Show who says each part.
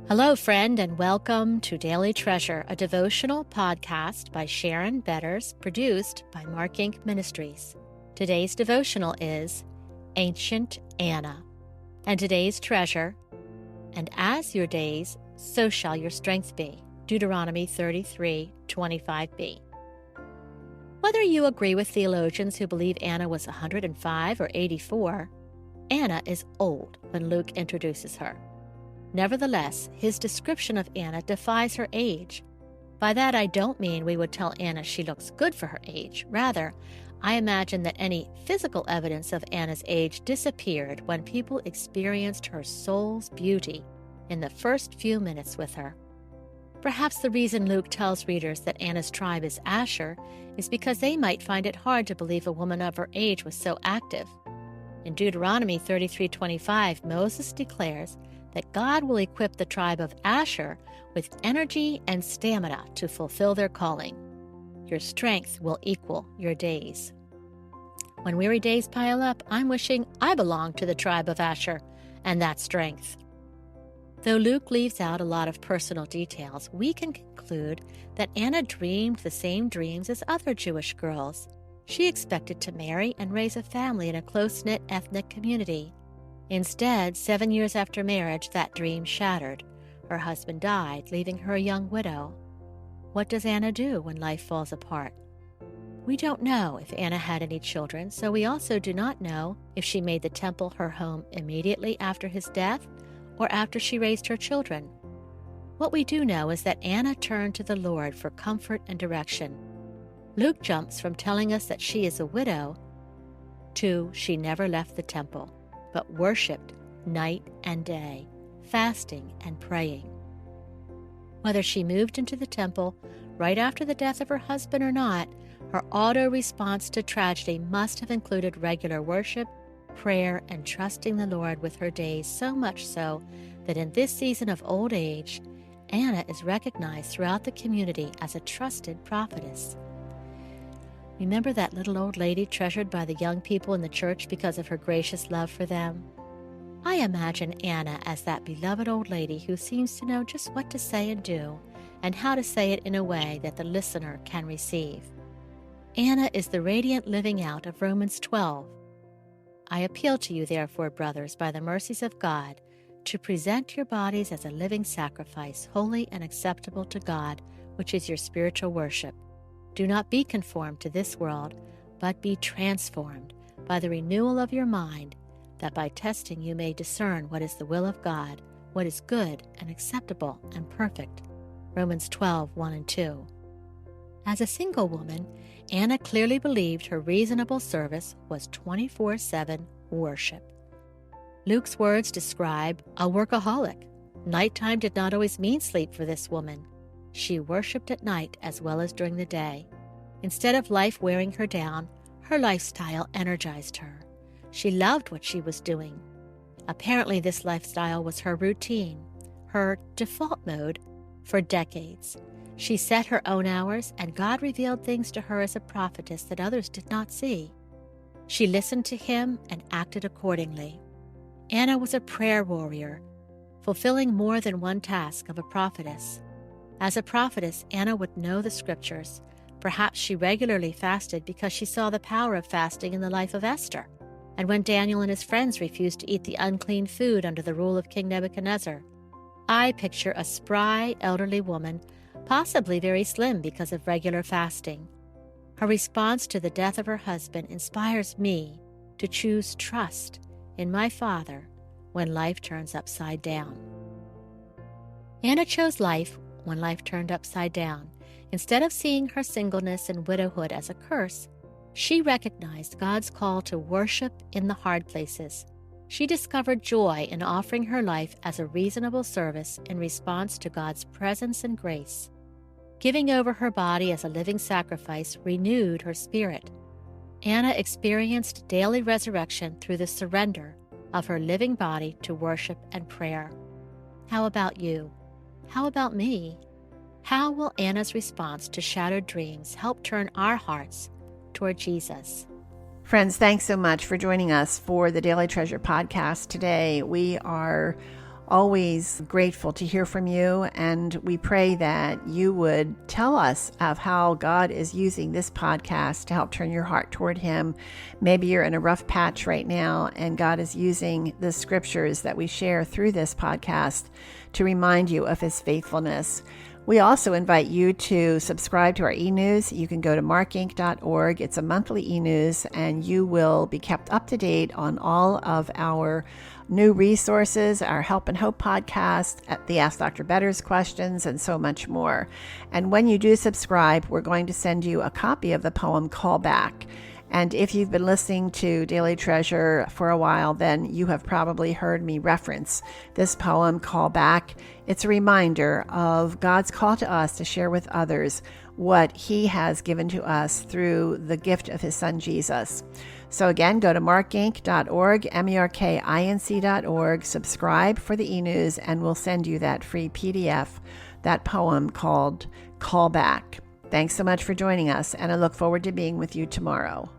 Speaker 1: Hello, friend, and welcome to Daily Treasure, a devotional podcast by Sharon Betters, produced by Mark Inc. Ministries. Today's devotional is Ancient Anna, and today's treasure, and as your days, so shall your strength be. Deuteronomy 33:25b. Whether you agree with theologians who believe Anna was 105 or 84, Anna is old when Luke introduces her. Nevertheless, his description of Anna defies her age. By that I don't mean we would tell Anna she looks good for her age. Rather, I imagine that any physical evidence of Anna's age disappeared when people experienced her soul's beauty in the first few minutes with her. Perhaps the reason Luke tells readers that Anna's tribe is Asher is because they might find it hard to believe a woman of her age was so active. In Deuteronomy 33:25, Moses declares that God will equip the tribe of Asher with energy and stamina to fulfill their calling. Your strength will equal your days. When weary days pile up, I'm wishing I belonged to the tribe of Asher and that strength. Though Luke leaves out a lot of personal details, we can conclude that Anna dreamed the same dreams as other Jewish girls. She expected to marry and raise a family in a close-knit ethnic community. Instead, 7 years after marriage, that dream shattered. Her husband died, leaving her a young widow. What does Anna do when life falls apart? We don't know if Anna had any children, so we also do not know if she made the temple her home immediately after his death or after she raised her children. What we do know is that Anna turned to the Lord for comfort and direction. Luke jumps from telling us that she is a widow to she never left the temple, but worshipped night and day, fasting and praying. Whether she moved into the temple right after the death of her husband or not, her auto-response to tragedy must have included regular worship, prayer, and trusting the Lord with her days, so much so that in this season of old age, Anna is recognized throughout the community as a trusted prophetess. Remember that little old lady treasured by the young people in the church because of her gracious love for them? I imagine Anna as that beloved old lady who seems to know just what to say and do, and how to say it in a way that the listener can receive. Anna is the radiant living out of Romans 12. I appeal to you, therefore, brothers, by the mercies of God, to present your bodies as a living sacrifice, holy and acceptable to God, which is your spiritual worship. Do not be conformed to this world, but be transformed by the renewal of your mind, that by testing you may discern what is the will of God, what is good and acceptable and perfect. Romans 12:1 and 2. As a single woman, Anna clearly believed her reasonable service was 24/7 worship. Luke's words describe a workaholic. Nighttime did not always mean sleep for this woman. She worshipped at night as well as during the day. Instead of life wearing her down, her lifestyle energized her. She loved what she was doing. Apparently, this lifestyle was her routine, her default mode for decades. She set her own hours, and God revealed things to her as a prophetess that others did not see. She listened to him and acted accordingly. Anna was a prayer warrior, fulfilling more than one task of a prophetess. As a prophetess, Anna would know the scriptures. Perhaps she regularly fasted because she saw the power of fasting in the life of Esther, and when Daniel and his friends refused to eat the unclean food under the rule of King Nebuchadnezzar. I picture a spry, elderly woman, possibly very slim because of regular fasting. Her response to the death of her husband inspires me to choose trust in my Father when life turns upside down. Anna chose life when life turned upside down. Instead of seeing her singleness and widowhood as a curse, she recognized God's call to worship in the hard places. She discovered joy in offering her life as a reasonable service in response to God's presence and grace. Giving over her body as a living sacrifice renewed her spirit. Anna experienced daily resurrection through the surrender of her living body to worship and prayer. How about you? How about me? How will Anna's response to shattered dreams help turn our hearts toward Jesus?
Speaker 2: Friends, thanks so much for joining us for the Daily Treasure podcast today. We are always grateful to hear from you, and we pray that you would tell us of how God is using this podcast to help turn your heart toward Him. Maybe you're in a rough patch right now, and God is using the scriptures that we share through this podcast to remind you of His faithfulness. We also invite you to subscribe to our e-news. You can go to markinc.org. It's a monthly e-news, and you will be kept up to date on all of our new resources, our Help and Hope podcast, the Ask Dr. Betters questions, and so much more. And when you do subscribe, we're going to send you a copy of the poem Call Back. And if you've been listening to Daily Treasure for a while, then you have probably heard me reference this poem, Call Back. It's a reminder of God's call to us to share with others what He has given to us through the gift of His Son, Jesus. So again, go to markinc.org, markinc.org, subscribe for the e-news, and we'll send you that free PDF, that poem called Call Back. Thanks so much for joining us, and I look forward to being with you tomorrow.